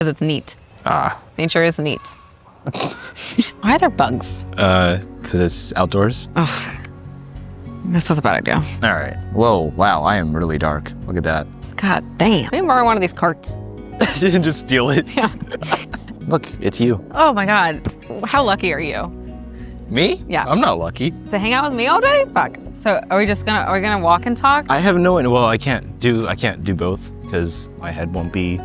Because it's neat. Ah. Nature is neat. Why are there bugs? Because it's outdoors. Ugh. This was a bad idea. All right. Whoa, wow, I am really dark. Look at that. God damn. Let me borrow one of these carts. You can just steal it. Yeah. Look, it's you. Oh my God. How lucky are you? Me? Yeah. I'm not lucky. To hang out with me all day? Fuck. So are we gonna walk and talk? I have no, well, I can't do both because my head won't be.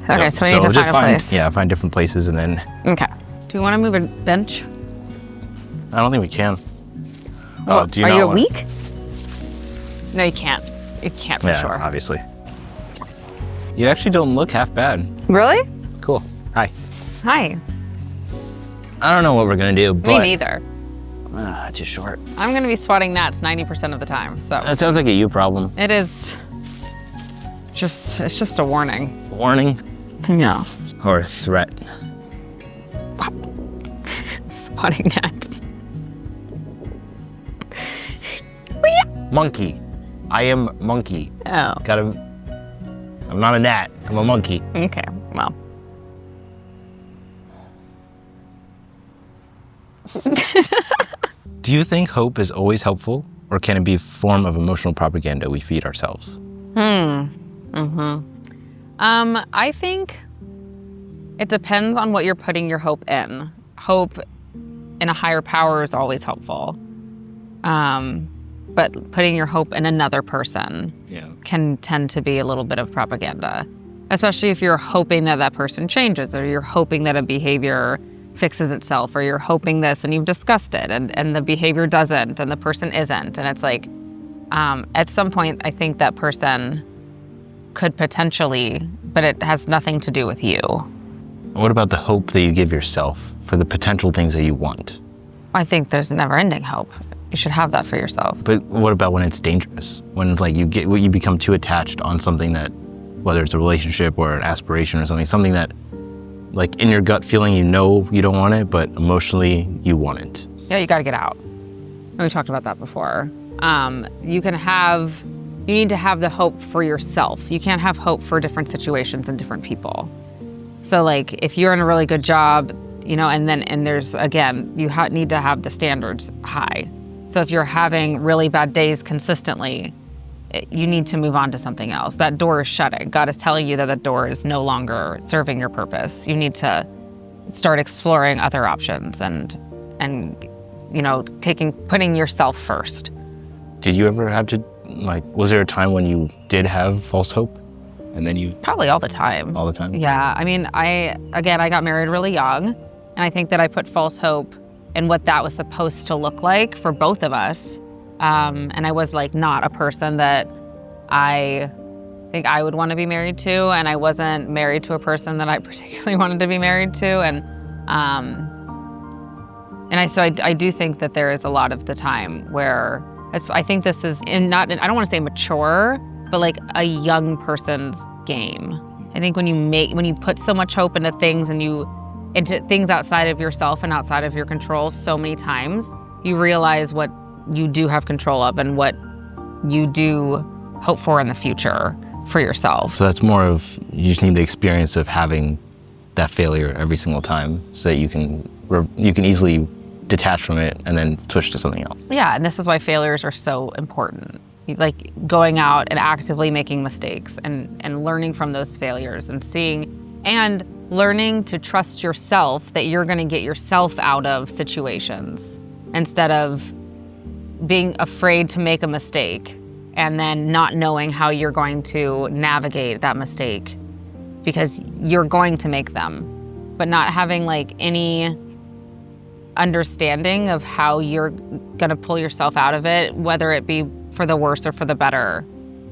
Okay, so we need to find a place. Yeah, find different places and then. Okay. Do you want to move a bench? I don't think we can. Well, do you are not you wanna... weak? No, you can't. You can't for sure. Obviously. You actually don't look half bad. Really? Cool. Hi. Hi. I don't know what we're gonna do, but. Me neither. Too short. I'm gonna be swatting gnats 90% of the time, so. That sounds like a you problem. It is. It's just a warning. Warning? No. Or a threat? Swatting gnats. Monkey. I am monkey. Oh. I'm not a gnat. I'm a monkey. Okay, well. Do you think hope is always helpful, or can it be a form of emotional propaganda we feed ourselves? I think it depends on what you're putting your hope in. Hope in a higher power is always helpful. But putting your hope in another person can tend to be a little bit of propaganda, especially if you're hoping that that person changes, or you're hoping that a behavior fixes itself, or you're hoping this and you've discussed it and the behavior doesn't and the person isn't. And it's like, at some point, I think that person could potentially, but it has nothing to do with you. What about the hope that you give yourself for the potential things that you want? I think there's never-ending hope. You should have that for yourself. But what about when it's dangerous? When it's like you become too attached on something that, whether it's a relationship or an aspiration or something that, like in your gut feeling, you know you don't want it, but emotionally you want it. Yeah, you gotta get out. We talked about that before. You need to have the hope for yourself. You can't have hope for different situations and different people. So like if you're in a really good job, and there's, again, you need to have the standards high. So if you're having really bad days consistently, you need to move on to something else. That door is shutting. God is telling you that that door is no longer serving your purpose. You need to start exploring other options and putting yourself first. Did you ever have to, was there a time when you did have false hope? And then you... Probably all the time. All the time? Yeah, I mean, I got married really young, and I think that I put false hope in what that was supposed to look like for both of us. And I was not a person that I think I would want to be married to, and I wasn't married to a person that I particularly wanted to be married to. And I do think that there is a lot of the time where I think this is I don't want to say mature, but like a young person's game. I think when you put so much hope into things into things outside of yourself and outside of your control so many times, you realize what you do have control of and what you do hope for in the future for yourself. So that's more of, you just need the experience of having that failure every single time so that you can easily detach from it and then switch to something else. Yeah, and this is why failures are so important. Like going out and actively making mistakes and learning from those failures and learning to trust yourself that you're gonna get yourself out of situations instead of being afraid to make a mistake and then not knowing how you're going to navigate that mistake because you're going to make them, but not having any understanding of how you're gonna pull yourself out of it, whether it be for the worse or for the better.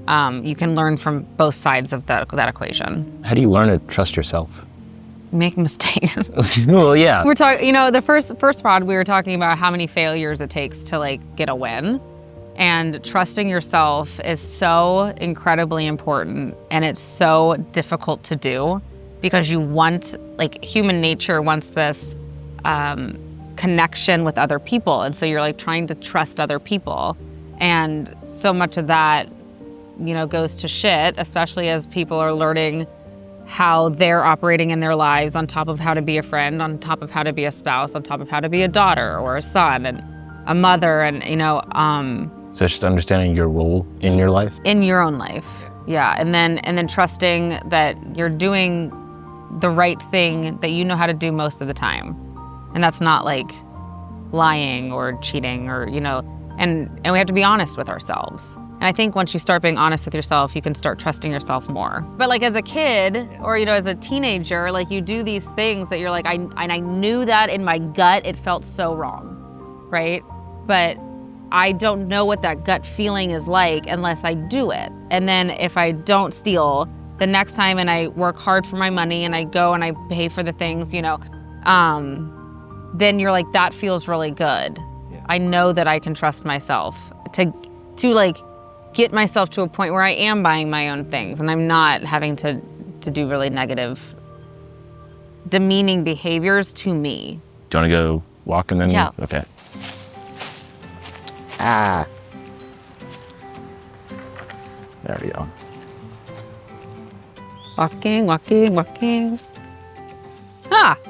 You can learn from both sides of that equation. How do you learn to trust yourself? Make mistakes. Well, yeah. We're talking, the first pod, we were talking about how many failures it takes to get a win. And trusting yourself is so incredibly important, and it's so difficult to do because you want, human nature wants this connection with other people. And so you're trying to trust other people. And so much of that, goes to shit, especially as people are learning how they're operating in their lives, on top of how to be a friend, on top of how to be a spouse, on top of how to be a daughter or a son and a mother, and So it's just understanding your role in your life. in your own life. Yeah, and then trusting that you're doing the right thing that you know how to do most of the time. And that's not like lying or cheating or, and we have to be honest with ourselves. And I think once you start being honest with yourself, you can start trusting yourself more. But like as a kid or, as a teenager, like you do these things that you're like, I knew that in my gut, it felt so wrong, right? But I don't know what that gut feeling is like unless I do it. And then if I don't steal the next time and I work hard for my money and I go and I pay for the things, then you're like, that feels really good. Yeah. I know that I can trust myself to like get myself to a point where I am buying my own things and I'm not having to do really negative, demeaning behaviors to me. Do you want to go walk and then? Yeah. Okay. Ah. There we go. Walking.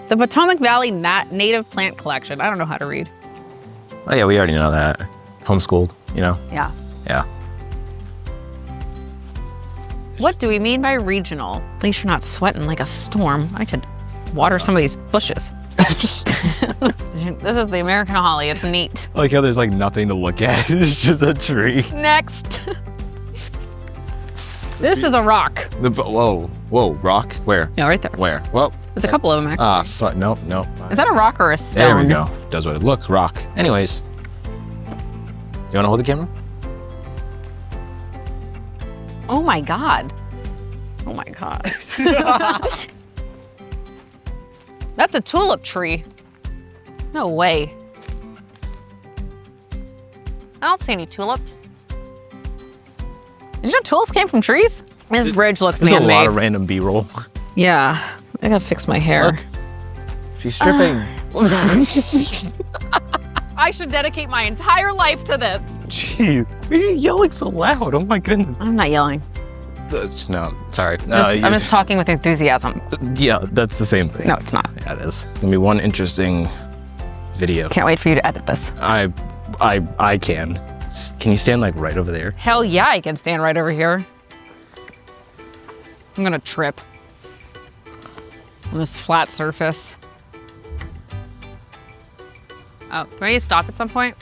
The Potomac Valley Native Plant Collection. I don't know how to read. Oh yeah, we already know that. Homeschooled, Yeah. Yeah. What do we mean by regional? At least you're not sweating like a storm. I could water some of these bushes. This is the American holly. It's neat. I like how there's like nothing to look at. It's just a tree. Next. This is a rock. Whoa, rock? Where? Yeah, right there. Where? Well. There's a couple of them actually. Fuck, no. Is that a rock or a stone? There we go. Does what it look, rock. Anyways. You wanna hold the camera? Oh my God. That's a tulip tree. No way. I don't see any tulips. Did you know tulips came from trees? This bridge looks man-made. There's a lot of random B-roll. Yeah, I gotta fix my hair. Look, she's stripping. I should dedicate my entire life to this. Jeez, why are you yelling so loud? Oh my goodness. I'm not yelling. No, sorry. I'm just talking with enthusiasm. Yeah, that's the same thing. No, it's not. Yeah, it is. It's gonna be one interesting video. Can't wait for you to edit this. I can. Can you stand like right over there? Hell yeah, I can stand right over here. I'm gonna trip on this flat surface. Oh, do I need to stop at some point?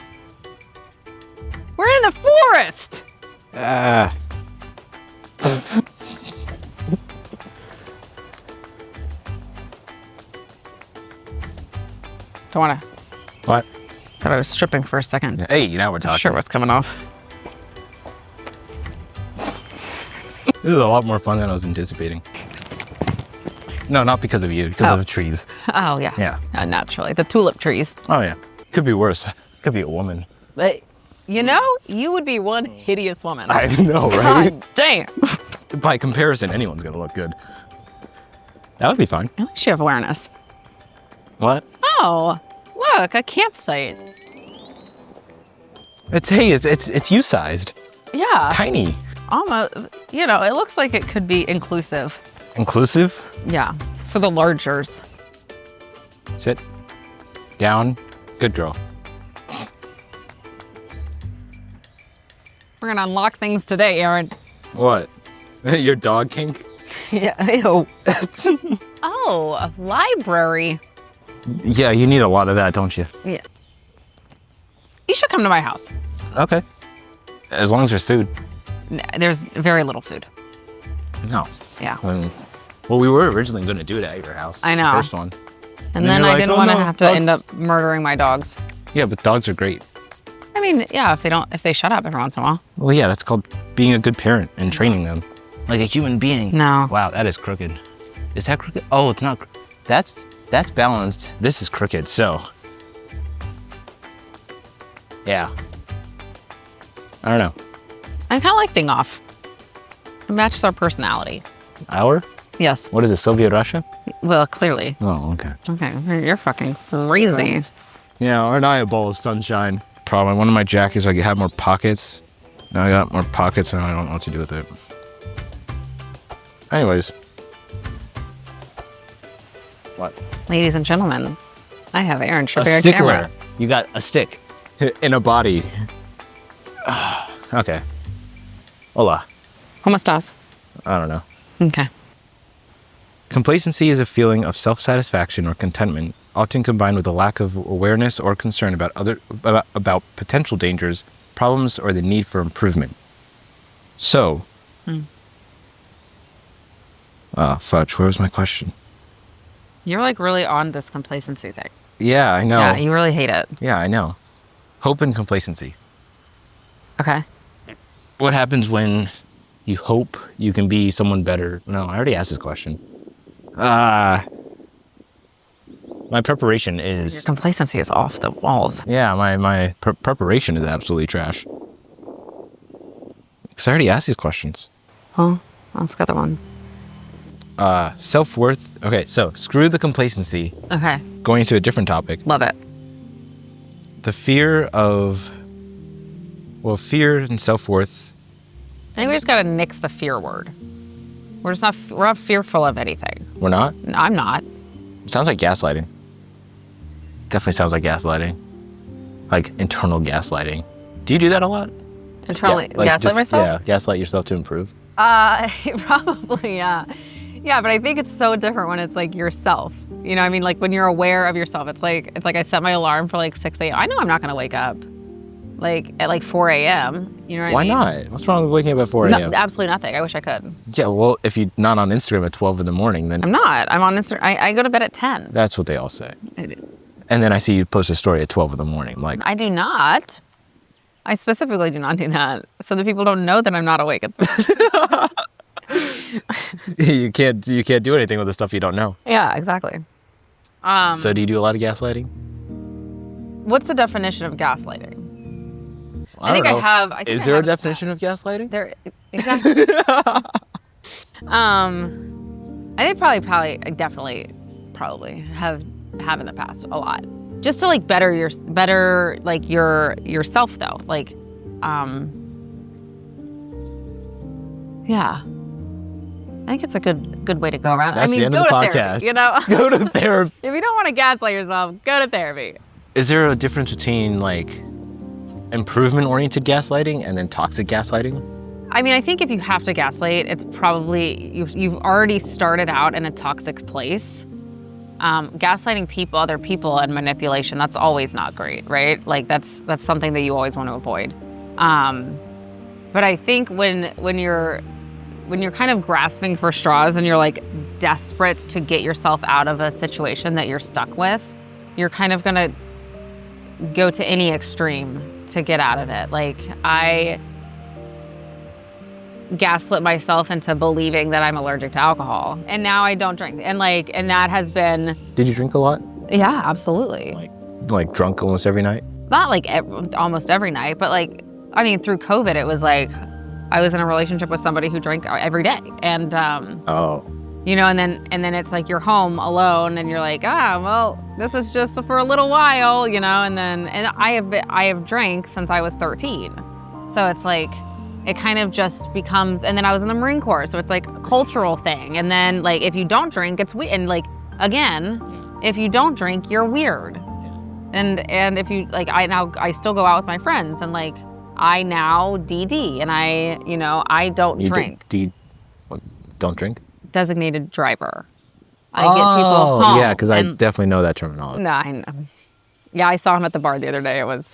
We're in the forest! Don't wanna. What? Thought I was stripping for a second. Hey, now we're talking. Sure, what's coming off? This is a lot more fun than I was anticipating. No, not because of you, because of the trees. Oh, yeah. Yeah. Naturally. The tulip trees. Oh, yeah. Could be worse. Could be a woman. But, you would be one hideous woman. I know, right? God damn. By comparison, anyone's gonna look good. That would be fine. At least you have awareness. What? Oh, look, a campsite. It's you-sized. Yeah. Tiny. Almost, it looks like it could be inclusive. Inclusive? Yeah, for the largers. Sit. Down. Good girl. We're gonna unlock things today, Aaron. What? Your dog kink? Yeah, ew. Oh, a library. Yeah, you need a lot of that, don't you? Yeah. You should come to my house. Okay. As long as there's food. There's very little food. No. Yeah. Well, we were originally going to do it at your house. I know. The first one. And then I didn't want to have to end up murdering my dogs. Yeah, but dogs are great. I mean, yeah, if they shut up every once in a while. Well, yeah, that's called being a good parent and training them. Like a human being. No. Wow, that is crooked. Is that crooked? Oh, it's not. That's balanced. This is crooked, so. Yeah. I don't know. I kind of like being off. It matches our personality. Our? Yes. What is it, Soviet Russia? Well, clearly. Oh, okay. Okay, you're fucking crazy. Yeah, aren't I a ball of sunshine? Problem, one of my jackets, I have more pockets. Now I got more pockets and I don't know what to do with it. Anyways, What? Ladies and gentlemen, I have Aaron A stripping a stickler. camera. You got a stick in a body. Okay. Hola. ¿Cómo estás? I don't know. Okay. Complacency is a feeling of self-satisfaction or contentment, often combined with a lack of awareness or concern about potential dangers, problems, or the need for improvement. So, fudge, where was my question? You're like really on this complacency thing. Yeah, I know. Yeah, you really hate it. Yeah, I know. Hope and complacency. Okay. What happens when you hope you can be someone better? No, I already asked this question. My preparation Your is... complacency is off the walls. Yeah, my preparation is absolutely trash. Because I already asked these questions. Huh? Let's get the one. Self-worth. Okay, so screw the complacency. Okay. Going to a different topic. Love it. The fear of... Well, fear and self-worth. I think we just gotta nix the fear word. We're not fearful of anything. We're not? No, I'm not. Sounds like gaslighting. Definitely sounds like gaslighting. Like internal gaslighting. Do you do that a lot? Internally gaslight myself? Yeah, gaslight yourself to improve. Probably, yeah. Yeah, but I think it's so different when it's like yourself. You know, I mean, like when you're aware of yourself, it's like I set my alarm for like 6 a.m. I know I'm not gonna wake up like at like 4 a.m. You know what I mean? Why not? What's wrong with waking up at 4 a.m.? No, absolutely nothing. I wish I could. Yeah, well, if you're not on Instagram at 12 in the morning, then... I'm not. I'm on Instagram. I go to bed at 10. That's what they all say. And then I see you post a story at 12 in the morning. I'm like... I do not. I specifically do not do that. So that people don't know that I'm not awake. you can't do anything with the stuff you don't know. Yeah, exactly. So do you do a lot of gaslighting? What's the definition of gaslighting? I think I have. Is there a definition of gaslighting? There, exactly. I think probably definitely have in the past a lot. Just to like better yourself though. Like, yeah. I think it's a good way to go around. That's the end go of the to podcast. therapy, you know? Go to therapy. If you don't want to gaslight yourself, go to therapy. Is there a difference between like improvement-oriented gaslighting and then toxic gaslighting? I mean, I think if you have to gaslight, it's probably you've already started out in a toxic place. Gaslighting other people, and manipulation, that's always not great, right? Like that's something that you always want to avoid. But I think when you're kind of grasping for straws and you're like desperate to get yourself out of a situation that you're stuck with, you're kind of gonna go to any extreme to get out of it. Like I gaslit myself into believing that I'm allergic to alcohol, and now I don't drink. And that has been... Did you drink a lot? Yeah, absolutely. Like drunk almost every night? Not like almost every night, but like, I mean, through COVID, it was like I was in a relationship with somebody who drank every day, and you know, and then it's like you're home alone, and you're like, well, this is just for a little while, you know, and I have drank since I was 13, so it's like it kind of just becomes. And then I was in the Marine Corps, so it's like a cultural thing, and then like if you don't drink, it's weird, and like again, if you don't drink, you're weird, and if you like, I still go out with my friends, and like I now DD, and I don't drink. Don't drink? Designated driver. I get people home. Yeah, because I definitely know that terminology. No, I know. Yeah, I saw him at the bar the other day. It was...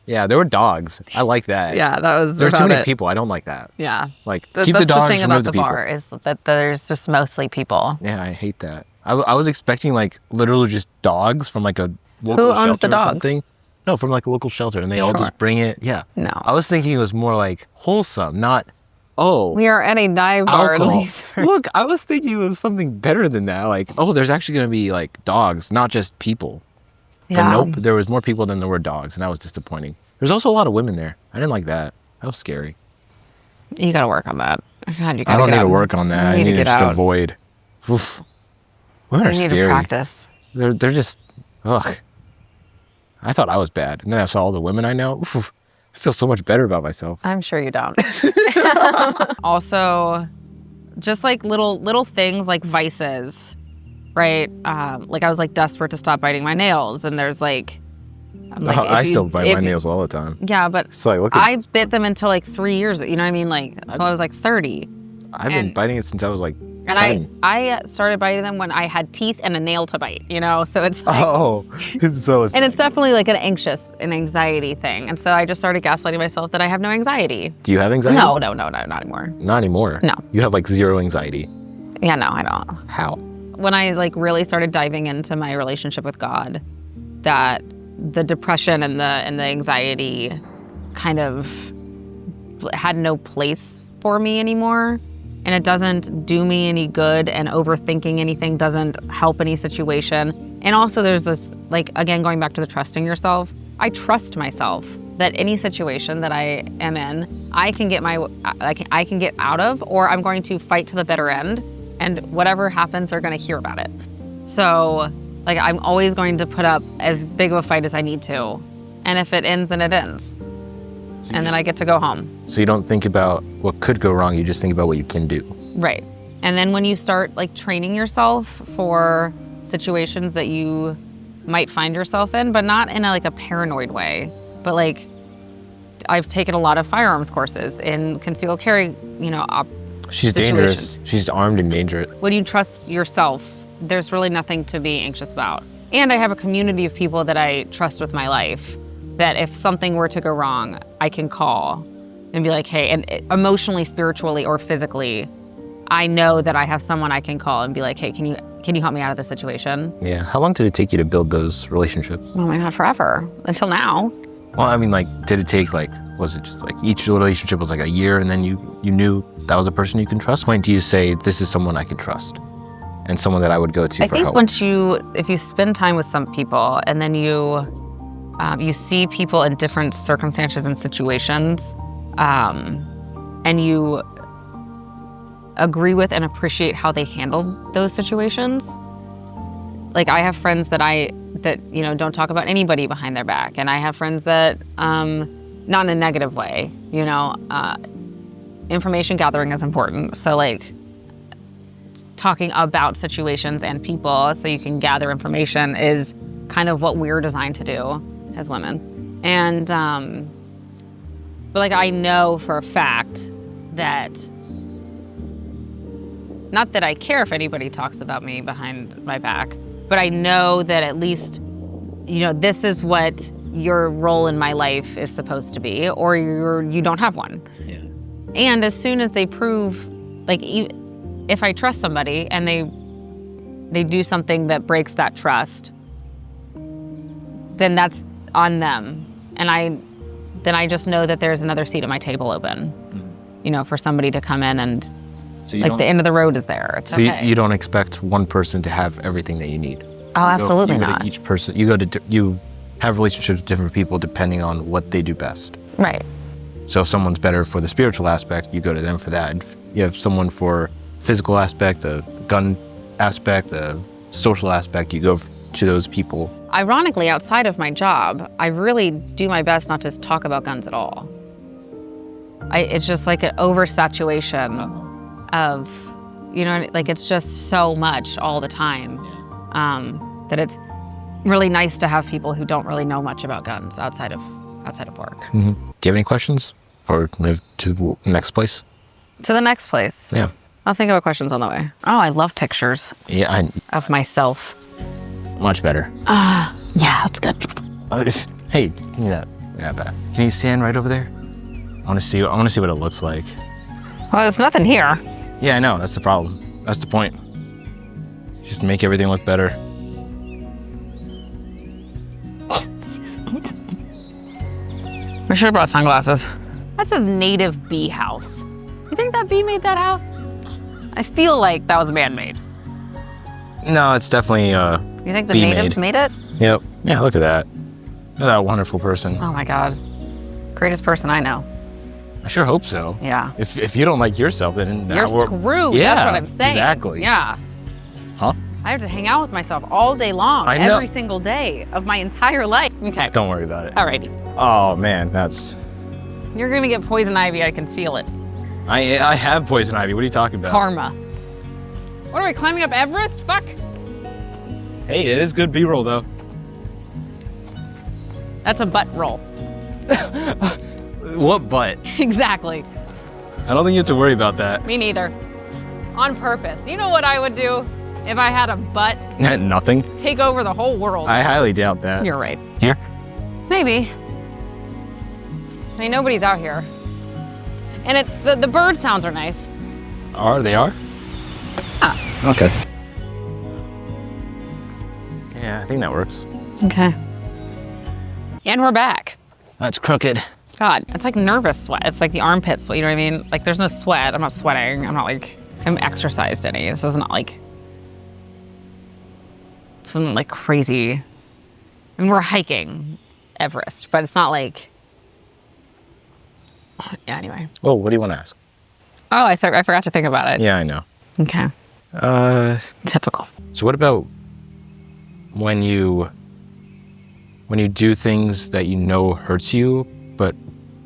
Yeah, there were dogs. I like that. Yeah, that was... There's too many people. I don't like that. Yeah. Like, keep the dogs, remove the people. That's the thing about the bar, is that there's just mostly people. Yeah, I hate that. I was expecting, like, literally just dogs from, like, a local shelter. Who owns the dogs? Or something. No, from, like, a local shelter, and they all just bring it. Yeah. No. I was thinking it was more, like, wholesome, not... Oh, we are at a dive bar. Look, I was thinking it was something better than that. Like, oh, there's actually going to be like dogs, not just people. Yeah. But nope, there was more people than there were dogs, and that was disappointing. There's also a lot of women there. I didn't like that. That was scary. You got to work on that. God, I don't need to work on that. I need to just avoid. Oof. Women are scary. You need to practice. They're just, ugh. I thought I was bad, and then I saw all the women I know. Oof. I feel so much better about myself. I'm sure you don't. Also, just like little things like vices right? Like I was like desperate to stop biting my nails, and there's like, I'm like, I still bite my nails all the time. Yeah, but It's like, look at, I bit them until like 3 years. You know what I mean? Like until I was like 30. I've been biting it since I was like and 10. I started biting them when I had teeth and a nail to bite. You know, so it's like, So it's, and it's definitely like an anxiety thing. And so I just started gaslighting myself that I have no anxiety. Do you have anxiety? No, not anymore. Not anymore. No. You have like zero anxiety. Yeah, no, I don't. How? When I like really started diving into my relationship with God, that the depression and the anxiety kind of had no place for me anymore. And it doesn't do me any good, and overthinking anything doesn't help any situation. And also there's this, like, again, going back to the trusting yourself, I trust myself that any situation that I am in, I can get I can get out of, or I'm going to fight to the bitter end, and whatever happens, they're gonna hear about it. So like I'm always going to put up as big of a fight as I need to. And if it ends, then it ends. And then I get to go home. So you don't think about what could go wrong, you just think about what you can do. Right. And then when you start like training yourself for situations that you might find yourself in, but not in a paranoid way, but like I've taken a lot of firearms courses in concealed carry, She's dangerous. She's armed and dangerous. When you trust yourself, there's really nothing to be anxious about. And I have a community of people that I trust with my life, that if something were to go wrong, I can call and be like, hey, and emotionally, spiritually, or physically, I know that I have someone I can call and be like, hey, can you help me out of this situation? Yeah. How long did it take you to build those relationships? Oh my God, forever, until now. Well, I mean, like, did it take was it just like each relationship was like a year and then you knew that was a person you can trust? When do you say, this is someone I can trust and someone that I would go to for help? I think if you spend time with some people and then you see people in different circumstances and situations, and you agree with and appreciate how they handled those situations. Like I have friends that don't talk about anybody behind their back, and I have friends that not in a negative way. Information gathering is important. So like talking about situations and people so you can gather information is kind of what we're designed to do as women. And but like I know for a fact that, not that I care if anybody talks about me behind my back, but I know that at least, this is what your role in my life is supposed to be, or you don't have one. Yeah. And as soon as they prove, like, if I trust somebody and they do something that breaks that trust, then that's on them. And then I just know that there's another seat at my table open, for somebody to come in, and so the end of the road is there. It's okay. You don't expect one person to have everything that you need. Oh, absolutely not. Each person, you have relationships with different people depending on what they do best. Right. So if someone's better for the spiritual aspect, you go to them for that. If you have someone for physical aspect, the gun aspect, the social aspect, you go to those people. Ironically, outside of my job, I really do my best not to talk about guns at all. It's just like an oversaturation of, it's just so much all the time, that it's really nice to have people who don't really know much about guns outside of work. Mm-hmm. Do you have any questions or move to the next place? To the next place? Yeah. I'll think about questions on the way. Oh, I love pictures. Yeah, of myself. Much better. Yeah, that's good. Hey, give me that. Yeah, back. Can you stand right over there? I want to see what it looks like. Well, there's nothing here. Yeah, I know. That's the problem. That's the point. Just make everything look better. I should have brought sunglasses. That says native bee house. You think that bee made that house? I feel like that was man-made. No, it's definitely You think the natives made it? Yep. Yeah, look at that. Look at that wonderful person. Oh my God. Greatest person I know. I sure hope so. Yeah. If you don't like yourself, then you're screwed. Yeah, that's what I'm saying. Exactly. Yeah. Huh? I have to hang out with myself all day long, every single day of my entire life. Okay. Don't worry about it. Alrighty. Oh man, that's. You're gonna get poison ivy. I can feel it. I have poison ivy. What are you talking about? Karma. What are we climbing up Everest? Fuck. Hey, it is good B-roll though. That's a butt roll. What butt? Exactly. I don't think you have to worry about that. Me neither. On purpose. You know what I would do if I had a butt Nothing. take over the whole world? I highly doubt that. You're right. Here? Maybe. I mean, nobody's out here. And the bird sounds are nice. They are? Ah. Okay. Yeah, I think that works. Okay. And we're back. That's crooked. God, it's like nervous sweat. It's like the armpit sweat, you know what I mean? Like there's no sweat. I'm not sweating. I'm not like, I haven't exercised any. This isn't like crazy. I mean, we're hiking Everest, but it's not like, yeah, anyway. Oh, what do you want to ask? Oh, I forgot to think about it. Yeah, I know. Okay. Typical. So what about when you do things that you know hurts you, but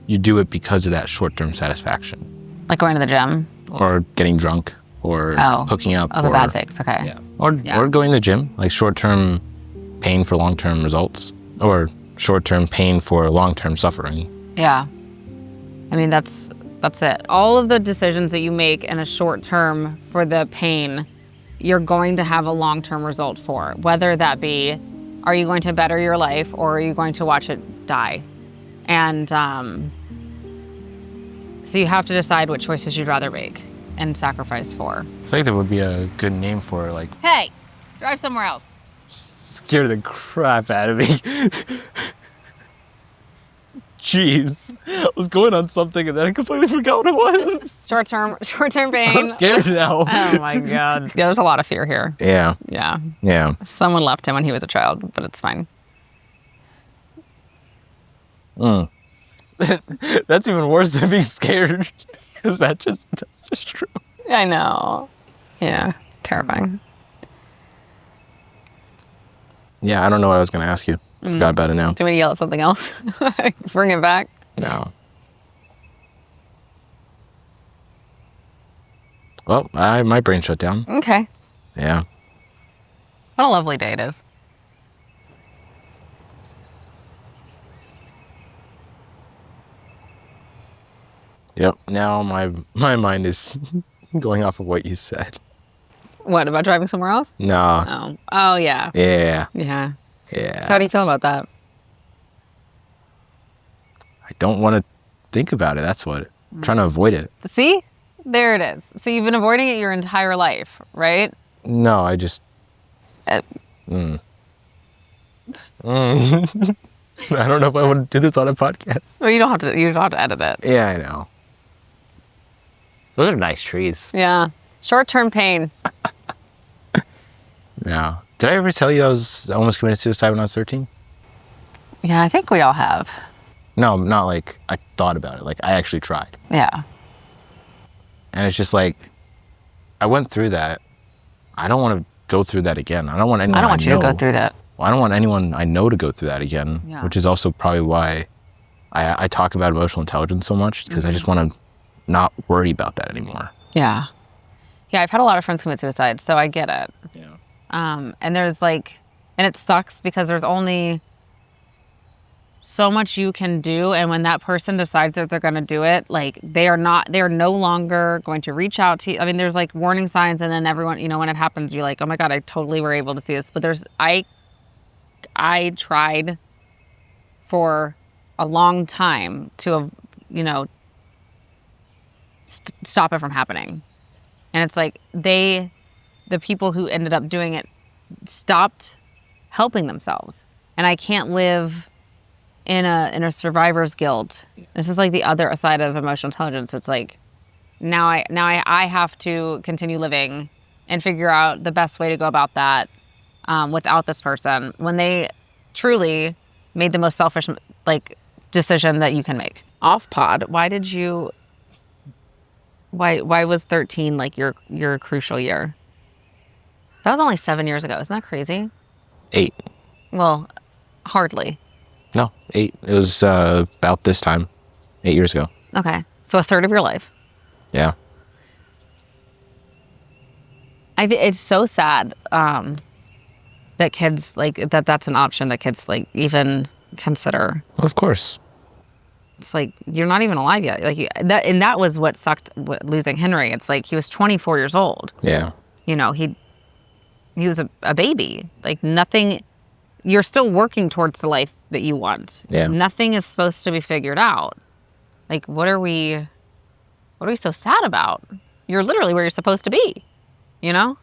you do it because of that short-term satisfaction? Like going to the gym? Or getting drunk, or hooking up. Oh, the bad things, okay. Yeah. Or going to the gym, like short-term pain for long-term results, or short-term pain for long-term suffering. Yeah. I mean, that's it. All of the decisions that you make in a short term for the pain, you're going to have a long-term result for. Whether that be, are you going to better your life or are you going to watch it die? And so you have to decide what choices you'd rather make and sacrifice for. I think that would be a good name for it, like... Hey, drive somewhere else. Scare the crap out of me. Jeez. I was going on something and then I completely forgot what it was. Short-term pain. I'm scared now. Oh my God. Yeah, there's a lot of fear here. Yeah. Yeah. Yeah. Someone left him when he was a child, but it's fine. That's even worse than being scared. Because that's just true. I know. Yeah. Terrifying. Yeah, I don't know what I was going to ask you. I forgot about it now. Do you want to yell at something else? Bring it back? No. Well, my brain shut down. Okay. Yeah. What a lovely day it is. Yep. Now my mind is going off of what you said. What, about driving somewhere else? No. Oh, yeah. Yeah. Yeah. Yeah. So how do you feel about that? I don't want to think about it. That's what. I'm trying to avoid it. See? There it is. So you've been avoiding it your entire life, right? No, I just... I don't know if I want to do this on a podcast. Well, you don't have to edit it. Yeah, I know. Those are nice trees. Yeah. Short-term pain. Yeah. Did I ever tell you I almost committed suicide when I was 13? Yeah, I think we all have. No, not like I thought about it. Like I actually tried. Yeah. And it's just like, I went through that. I don't want to go through that again. I don't want anyone I don't want you to go through that. Well, I don't want anyone I know to go through that again, which is also probably why I talk about emotional intelligence so much, because I just want to not worry about that anymore. Yeah. Yeah, I've had a lot of friends commit suicide, so I get it. Yeah. And there's like, and it sucks because there's only so much you can do, and when that person decides that they're going to do it, like they are no longer going to reach out to you. I mean, there's like warning signs, and then everyone, you know, when it happens, you're like, oh my God, I totally were able to see this. But I tried for a long time to, you know, stop it from happening. And it's like the people who ended up doing it stopped helping themselves. And I can't live in a survivor's guilt. This is like the other side of emotional intelligence. It's like now I have to continue living and figure out the best way to go about that without this person, when they truly made the most selfish like decision that you can make. Off pod, why was 13 like your crucial year? That was only 7 years ago. Isn't that crazy? 8. Well, hardly. No, 8. It was about this time, 8 years ago. Okay. So a third of your life. Yeah. It's so sad that kids like that's an option that kids like even consider. Of course. It's like you're not even alive yet. Like that was what sucked losing Henry. It's like he was 24 years old. Yeah. You know, he was a baby. Like nothing. You're still working towards the life that you want. Yeah. Nothing is supposed to be figured out. Like what are we so sad about? You're literally where you're supposed to be. You know?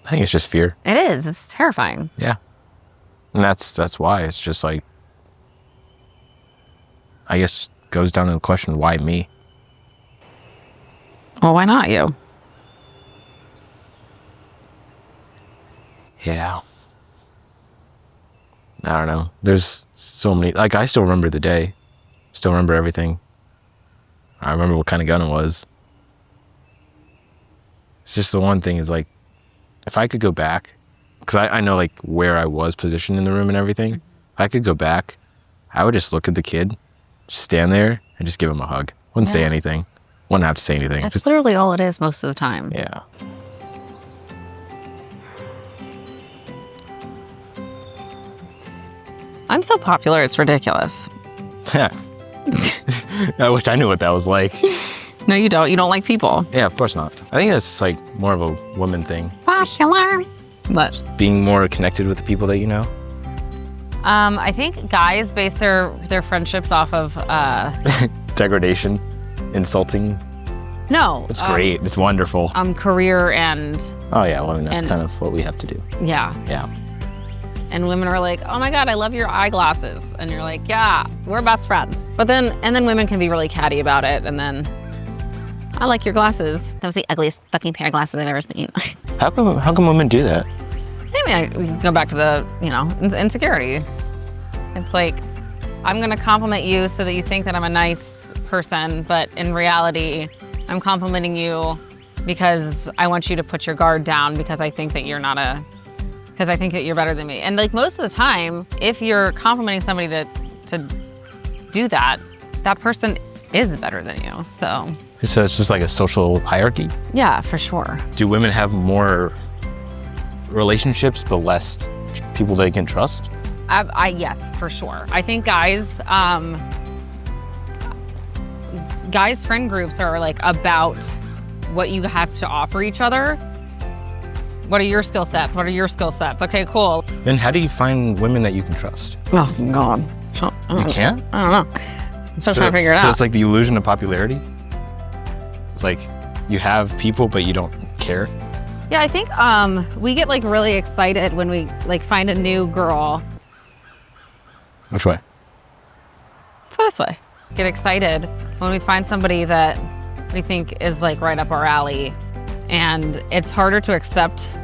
I think it's just fear. It is. It's terrifying. Yeah. And that's why it's just like, I guess goes down to the question, why me? Well, why not you? Yeah. I don't know. There's so many, like I still remember the day. Still remember everything. I remember what kind of gun it was. It's just the one thing is like, if I could go back, because I know like where I was positioned in the room and everything. If I could go back, I would just look at the kid, just stand there and just give him a hug. Wouldn't say anything. Wouldn't have to say anything. That's Just, literally all it is most of the time. yeah. I'm so popular, it's ridiculous. I wish I knew what that was like. No, you don't. You don't like people. Yeah, of course not. I think that's like more of a woman thing. Popular. But Being more connected with the people that you know. I think guys base their friendships off of Degradation, insulting. no. It's great. It's wonderful. Career and Oh yeah, well, I mean, that's and- kind of what we have to do. yeah. Yeah. And women are like, oh my God, I love your eyeglasses. And you're like, yeah, we're best friends. But then women can be really catty about it. And then, I like your glasses. That was the ugliest fucking pair of glasses I've ever seen. How come women do that? I go back to the, insecurity. It's like, I'm gonna compliment you so that you think that I'm a nice person, but in reality, I'm complimenting you because I want you to put your guard down because I think that you're because I think that you're better than me. And like most of the time, if you're complimenting somebody to do that, that person is better than you, so. So it's just like a social hierarchy? Yeah, for sure. Do women have more relationships but less people they can trust? Yes, for sure. I think guys friend groups are like about what you have to offer each other. What are your skill sets? What are your skill sets? Okay, cool. Then how do you find women that you can trust? Oh, God. You can't? I don't know. I'm still trying to figure it So out. it's like the illusion of popularity? It's like you have people, but you don't care? Yeah, I think we get like really excited when we like find a new girl. Which way? Let's go this way. Get excited when we find somebody that we think is like right up our alley. And it's harder to accept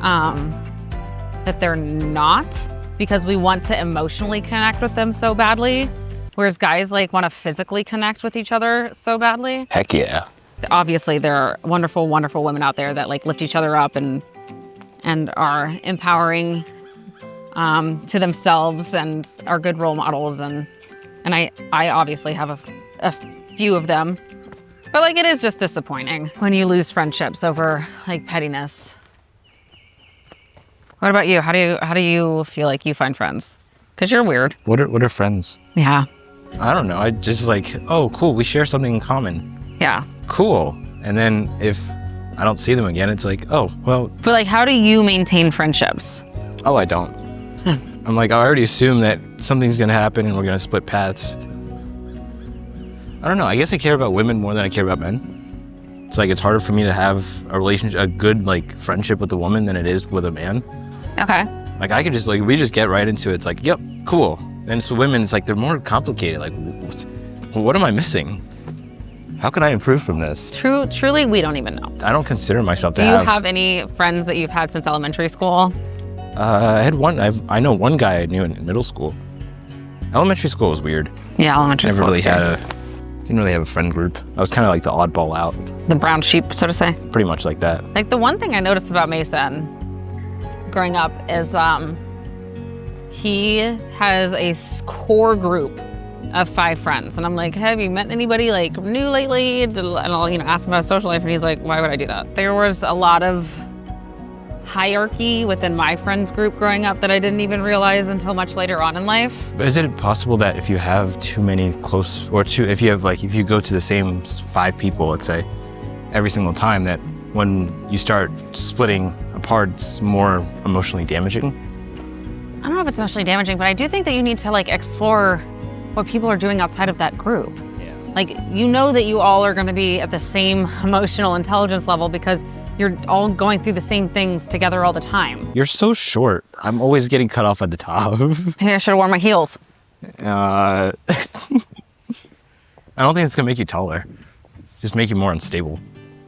that they're not because we want to emotionally connect with them so badly. Whereas guys like want to physically connect with each other so badly. Heck yeah. Obviously, there are wonderful, wonderful women out there that like lift each other up and are empowering to themselves and are good role models. And I obviously have a few of them. But like it is just disappointing when you lose friendships over like pettiness. What about you? How do you feel like you find friends? Because you're weird. What are friends? Yeah. I don't know. I just like, oh, cool, we share something in common. Yeah. Cool. And then if I don't see them again, it's like, oh, well. But like, how do you maintain friendships? Oh, I don't. I'm like, I already assume that something's going to happen and we're going to split paths. I don't know. I guess I care about women more than I care about men. It's like, it's harder for me to have a relationship, a good like friendship with a woman than it is with a man. Okay. Like I could just like, we just get right into it. It's like, yep, cool. And so women, it's like, they're more complicated. Like, what am I missing? How can I improve from this? Truly, we don't even know. I don't consider myself to Do you have any friends that you've had since elementary school? I had one. I know one guy I knew in middle school. Elementary school was weird. Yeah, elementary school. Didn't really have a friend group. I was kind of like the oddball out. The brown sheep, so to say. Pretty much like that. Like the one thing I noticed about Mason growing up is he has a core group of 5 friends. And I'm like, have you met anybody like new lately? And I'll ask him about his social life and he's like, why would I do that? There was a lot of hierarchy within my friends group growing up that I didn't even realize until much later on in life. But is it possible that if you have too many close, or if you go to the same 5 people, let's say, every single time, that when you start splitting apart, it's more emotionally damaging? I don't know if it's emotionally damaging, but I do think that you need to like explore what people are doing outside of that group. Yeah. Like, you know that you all are going to be at the same emotional intelligence level because you're all going through the same things together all the time. You're so short. I'm always getting cut off at the top. Maybe I should have worn my heels. I don't think it's gonna make you taller. Just make you more unstable.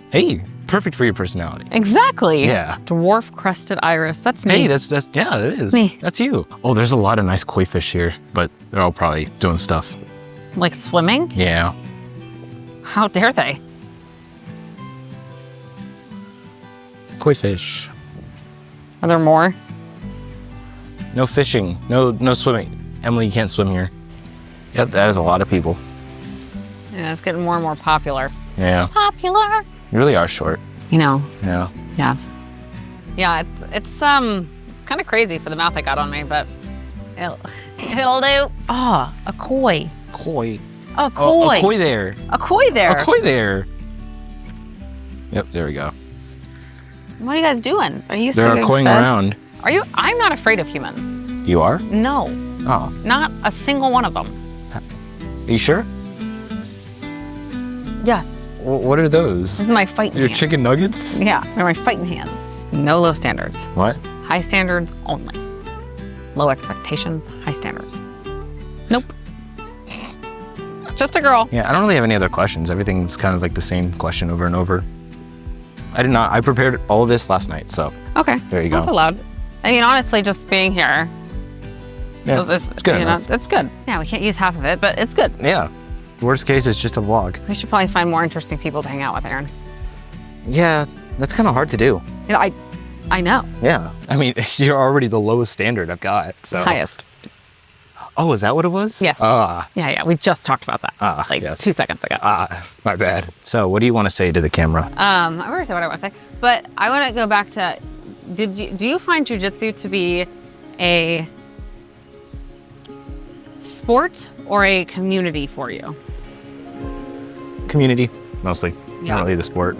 Hey, perfect for your personality. Exactly. Yeah. Dwarf crested iris. That's me. Hey, that's yeah, it is. Me. That's you. Oh, there's a lot of nice koi fish here, but they're all probably doing stuff. Like swimming? Yeah. How dare they? Koi fish. Are there more? No fishing. No swimming. Emily, you can't swim here. Yep, that is a lot of people. Yeah, it's getting more and more popular. Yeah. Popular. You really are short. You know. Yeah. Yeah. Yeah, it's kind of crazy for the mouth I got on me, but it'll do. Ah, a koi. Koi. A koi. Oh, a koi there. A koi there. A koi there. Yep, there we go. What are you guys doing? Are you They're still koiing fed? around. Are you? I'm not afraid of humans. You are? No, Oh. not a single one of them. Are you sure? Yes. What are those? This is my fighting Your hands. chicken nuggets? Yeah, they're my fighting hands. No low standards. What? High standards only. Low expectations, high standards. Nope. Just a girl. Yeah, I don't really have any other questions. Everything's kind of like the same question over and over. I prepared all of this last night, so Okay. there you go. That's allowed. I mean, honestly, just being here. Yeah, it's good you know, enough. it's good. Yeah, we can't use half of it, but it's good. Yeah. Worst case, it's just a vlog. We should probably find more interesting people to hang out with, Aaron. Yeah, that's kind of hard to do. You know, I know. Yeah. I mean, you're already the lowest standard I've got, so. Highest. Oh, is that what it was? Yes. Yeah, we just talked about that. Like yes. 2 seconds ago. My bad. So, what do you want to say to the camera? I already said what I want to say, but I want to go back to, do you find jiu-jitsu to be a sport or a community for you? Community, mostly. Yeah. Not really the sport.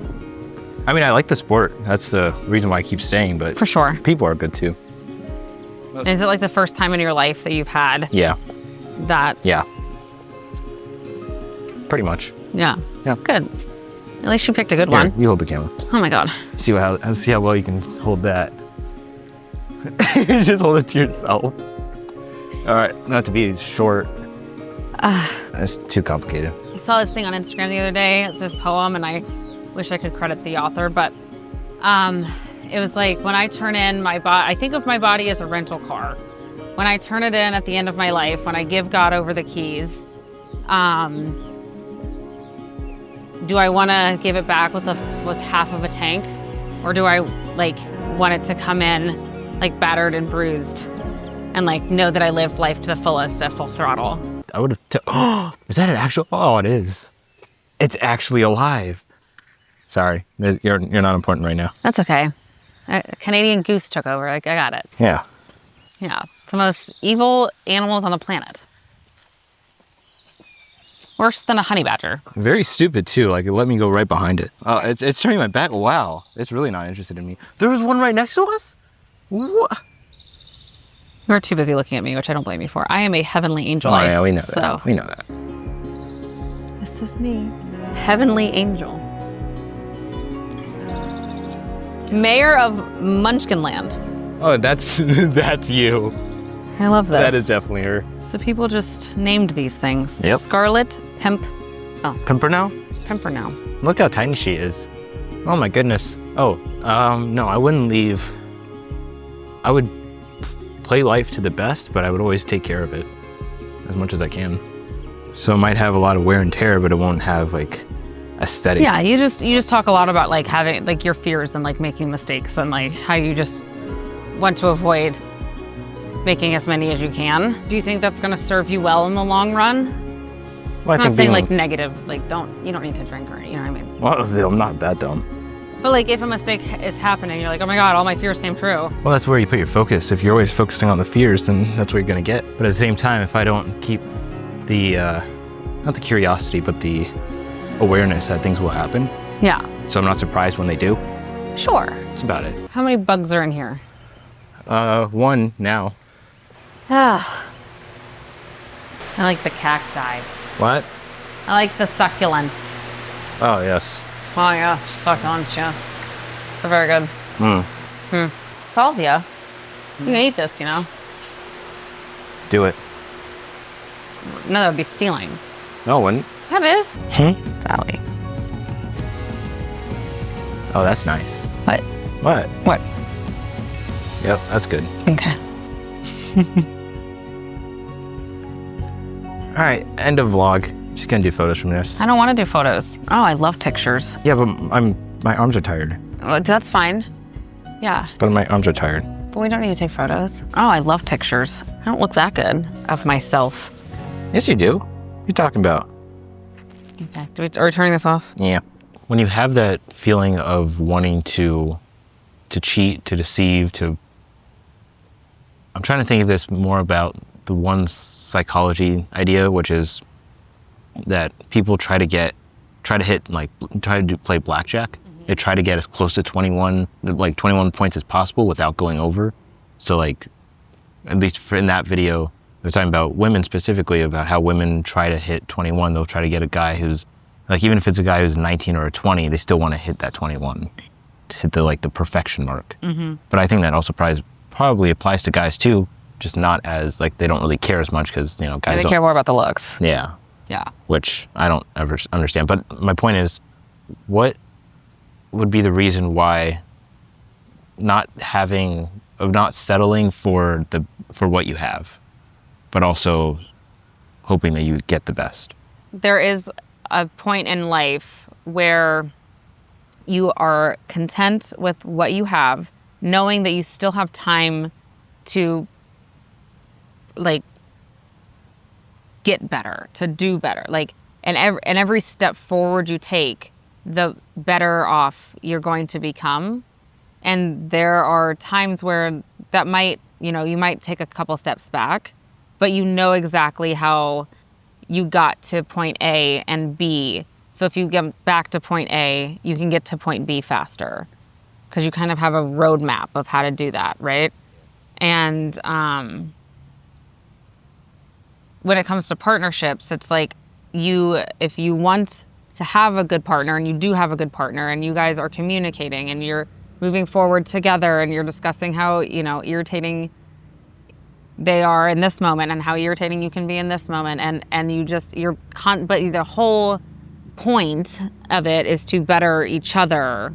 I mean, I like the sport. That's the reason why I keep staying, but For sure. people are good too. Is it like the first time in your life that you've had Yeah. that? Yeah. Pretty much. Yeah. Yeah. Good. At least you picked a good Here, one. you hold the camera. Oh my God. See how well you can hold that. Just hold it to yourself. All right, not to be short. That's too complicated. I saw this thing on Instagram the other day. It's this poem, and I wish I could credit the author, but it was like, when I turn in my body, I think of my body as a rental car. When I turn it in at the end of my life, when I give God over the keys, do I want to give it back with half of a tank, or do I like want it to come in like battered and bruised, and like know that I lived life to the fullest at full throttle? I would have. Oh, is that an actual? Oh, it is. It's actually alive. Sorry, you're not important right now. That's okay. A Canadian goose took over. Like, I got it. Yeah. Yeah, the most evil animals on the planet. Worse than a honey badger. Very stupid too. Like, it let me go right behind it. Oh, it's turning my back. Wow, it's really not interested in me. There was one right next to us. What? You're too busy looking at me, which I don't blame you for. I am a heavenly angel. Oh yeah, we know so. that. We know that. This is me. Heavenly angel. Mayor of Munchkinland. Oh, that's that's you. I love this. That is definitely her. So people just named these things. Yep. Scarlet, Pimpernel? Pimpernel. Look how tiny she is. Oh my goodness. Oh, no, I wouldn't leave. I would play life to the best, but I would always take care of it as much as I can. So it might have a lot of wear and tear, but it won't have like aesthetics. Yeah, you just talk a lot about like having like your fears and like making mistakes and like how you just want to avoid making as many as you can. Do you think that's going to serve you well in the long run? Well, I'm not saying like negative, like you don't need to drink or, you know what I mean? Well, I'm not that dumb. But like if a mistake is happening, you're like, oh my God, all my fears came true. Well, that's where you put your focus. If you're always focusing on the fears, then that's what you're gonna get. But at the same time, if I don't keep the, not the curiosity, but the awareness that things will happen. Yeah. So I'm not surprised when they do. Sure. That's about it. How many bugs are in here? One now. Ah. I like the cacti. What? I like the succulents. Oh, yes. Oh yeah, succulents, yes. It's very good. Salvia. You can eat this, you know. Do it. No, that would be stealing. No, it wouldn't. That is. Sally. Oh, that's nice. What? What? What? Yep, that's good. Okay. All right, end of vlog. Just gonna do photos from this. I don't want to do photos. Oh, I love pictures. Yeah, but my arms are tired. That's fine. Yeah. But my arms are tired. But we don't need to take photos. Oh, I love pictures. I don't look that good of myself. Yes, you do. What are you talking about? Okay. Are we turning this off? Yeah. When you have that feeling of wanting to cheat, to deceive, I'm trying to think of this more about the one psychology idea, which is that people try to play blackjack. They try to get as close to 21 points as possible without going over. So like, at least in that video, they're talking about women specifically, about how women try to hit 21. They'll try to get a guy who's, like, even if it's a guy who's 19 or a 20, they still want to hit that 21, to hit the perfection mark. But I think that also probably applies to guys too, just not as, like, they don't really care as much because, you know, guys They care more about the looks. Yeah. Yeah. Which I don't ever understand. But my point is, what would be the reason why not settling for what you have, but also hoping that you get the best? There is a point in life where you are content with what you have, knowing that you still have time to get better, to do better. And every step forward you take, the better off you're going to become. And there are times where that might, you might take a couple steps back, but you know exactly how you got to point A and B. So if you get back to point A, you can get to point B faster because you kind of have a roadmap of how to do that, right? And when it comes to partnerships, it's like if you want to have a good partner, and you do have a good partner, and you guys are communicating and you're moving forward together and you're discussing how, irritating they are in this moment and how irritating you can be in this moment. But the whole point of it is to better each other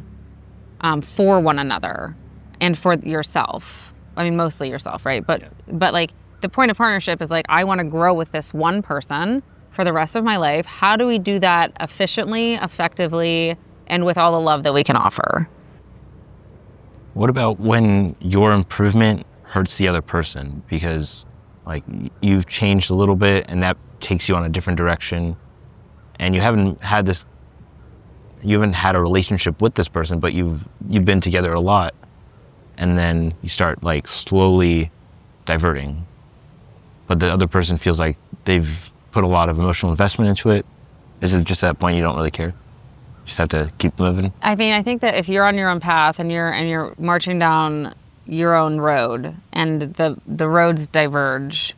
for one another and for yourself. I mean, mostly yourself, right? But the point of partnership is I want to grow with this one person for the rest of my life. How do we do that efficiently, effectively, and with all the love that we can offer? What about when your improvement hurts the other person because you've changed a little bit and that takes you on a different direction, and you haven't had a relationship with this person, but you've been together a lot, and then you start slowly diverting, but the other person feels like they've put a lot of emotional investment into it? Is it just at that point you don't really care? You just have to keep moving? I mean, I think that if you're on your own path and you're marching down your own road and the roads diverge,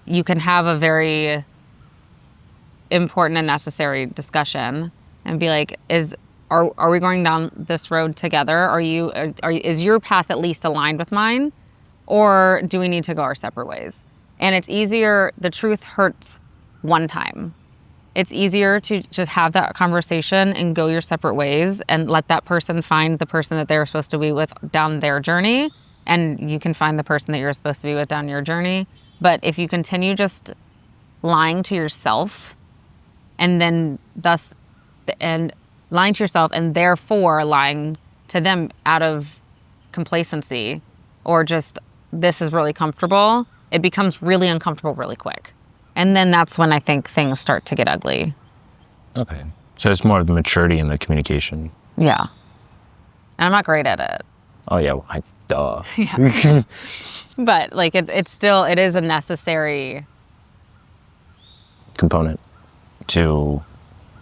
you can have a very important and necessary discussion and be are we going down this road together? Is your path at least aligned with mine, or do we need to go our separate ways? And it's easier, the truth hurts one time. It's easier to just have that conversation and go your separate ways and let that person find the person that they're supposed to be with down their journey, and you can find the person that you're supposed to be with down your journey. But if you continue just lying to yourself and lying to yourself and therefore lying to them out of complacency or just this is really comfortable, it becomes really uncomfortable really quick. And then that's when I think things start to get ugly. Okay. So it's more of the maturity in the communication. Yeah. And I'm not great at it. Oh yeah, duh. Yeah. But like it is a necessary component to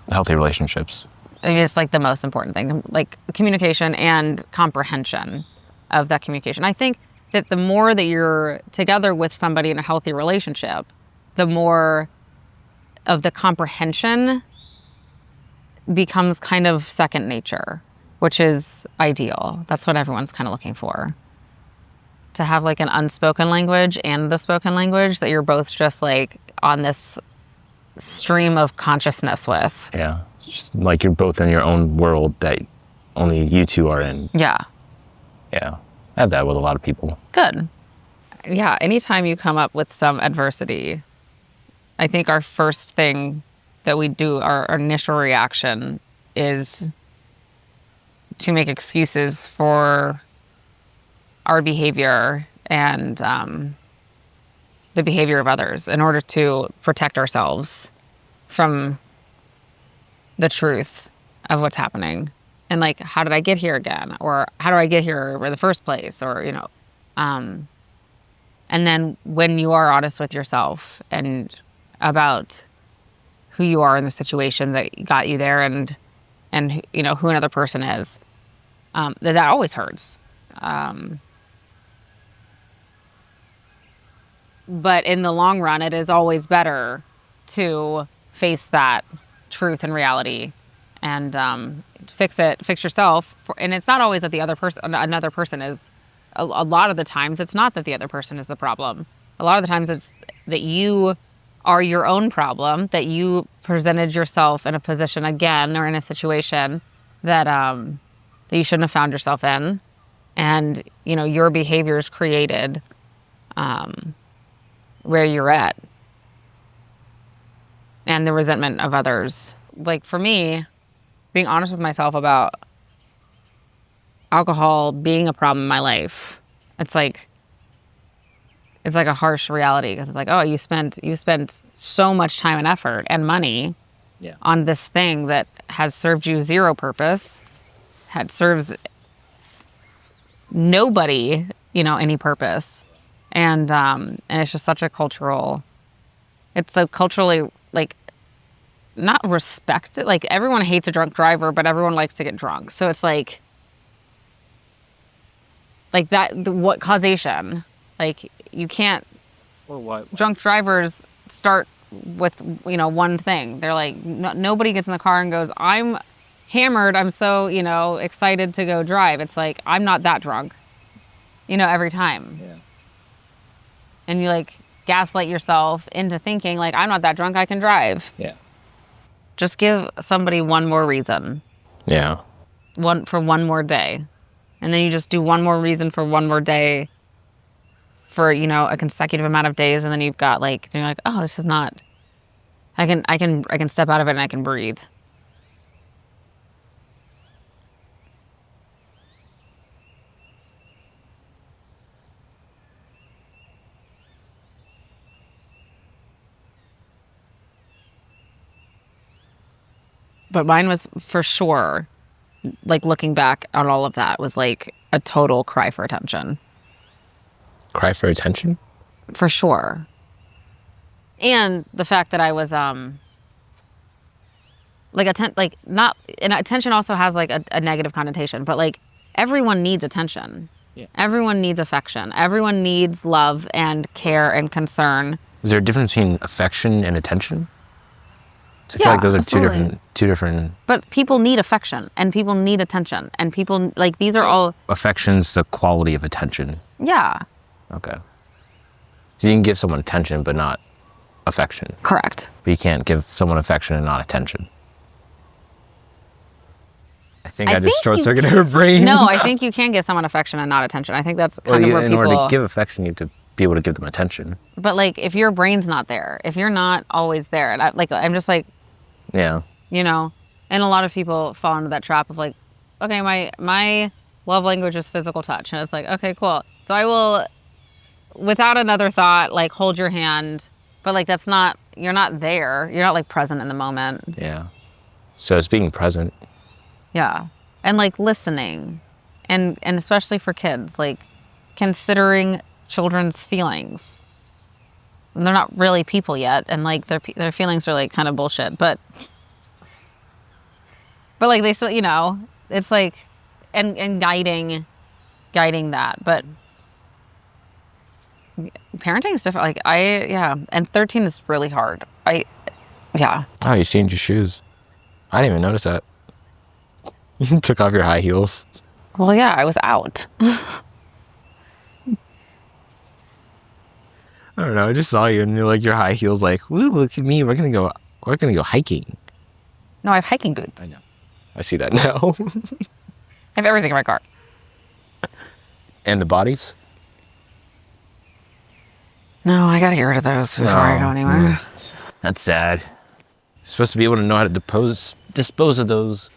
healthy relationships. I mean, it's like the most important thing, like communication and comprehension of that communication. I think that the more that you're together with somebody in a healthy relationship, the more of the comprehension becomes kind of second nature, which is ideal. That's what everyone's kind of looking for. To have like an unspoken language and the spoken language that you're both just like on this stream of consciousness with. Yeah. It's just like you're both in your own world that only you two are in. Yeah. Yeah. I have that with a lot of people. Good. Yeah. Anytime you come up with some adversity, I think our first thing that we do, our initial reaction is to make excuses for our behavior and the behavior of others in order to protect ourselves from the truth of what's happening. And like, how did I get here again? Or how do I get here in the first place? Or, you know, and then when you are honest with yourself and about who you are in the situation that got you there and you know, who another person is, that always hurts. But in the long run, it is always better to face that truth and reality and fix yourself. And it's not always that another person is, a lot of the times, it's not that the other person is the problem. A lot of the times it's that you are your own problem, that you presented yourself in a position again or in a situation that, that you shouldn't have found yourself in. And, you know, your behaviors created where you're at and the resentment of others. Like for me, being honest with myself about alcohol being a problem in my life, it's like a harsh reality because it's like, oh, you spent so much time and effort and money on this thing that has served you zero purpose, serves nobody, you know, any purpose. And it's just such a culturally, like, not respected. Like, everyone hates a drunk driver, but everyone likes to get drunk. So it's like that, what causation? Like, you can't, Or what? drunk drivers start with, you know, one thing. They're like, nobody gets in the car and goes, I'm hammered, I'm so, you know, excited to go drive. It's like, I'm not that drunk, you know, every time. Yeah. And you like gaslight yourself into thinking like, I'm not that drunk, I can drive. Yeah. Just give somebody one more reason. Yeah. For one more day. And then you just do one more reason for one more day for, you know, a consecutive amount of days. And then you've got like, you're like, oh, this is not, I can step out of it and I can breathe. But mine was for sure, like looking back on all of that, was like a total cry for attention. Cry for attention? For sure. And the fact that I was attention also has like a negative connotation, but like everyone needs attention. Yeah. Everyone needs affection. Everyone needs love and care and concern. Is there a difference between affection and attention? I feel like those are two different. But people need affection and people need attention and people like these are all. Affection's the quality of attention. Yeah. Okay. So you can give someone attention but not affection. Correct. But you can't give someone affection and not attention. I just short-circuited her brain. No, I think you can give someone affection and not attention. I think that's kind of where people. In order to give affection, you have to be able to give them attention. But like, if your brain's not there, if you're not always there, and I'm just like. Yeah. You know, and a lot of people fall into that trap of like, okay, my love language is physical touch, and it's like, okay, cool. So I will, without another thought, like hold your hand, but like that's not. You're not there. You're not like present in the moment. Yeah. So it's being present. Yeah. and like listening, and especially for kids, like considering children's feelings. And they're not really people yet, and like their feelings are like kind of bullshit, but like they still, you know, it's like, and guiding that, but parenting is different. Like and 13 is really hard. Oh, you changed your shoes. I didn't even notice that. You took off your high heels. Well, yeah, I was out. I don't know. I just saw you and you're like your high heels. Like, woo, look at me. We're gonna go hiking. No, I have hiking boots. I know. I see that now. I have everything in my car. And the bodies. No, I gotta get rid of those before I go anywhere. That's sad. You're supposed to be able to know how to dispose of those.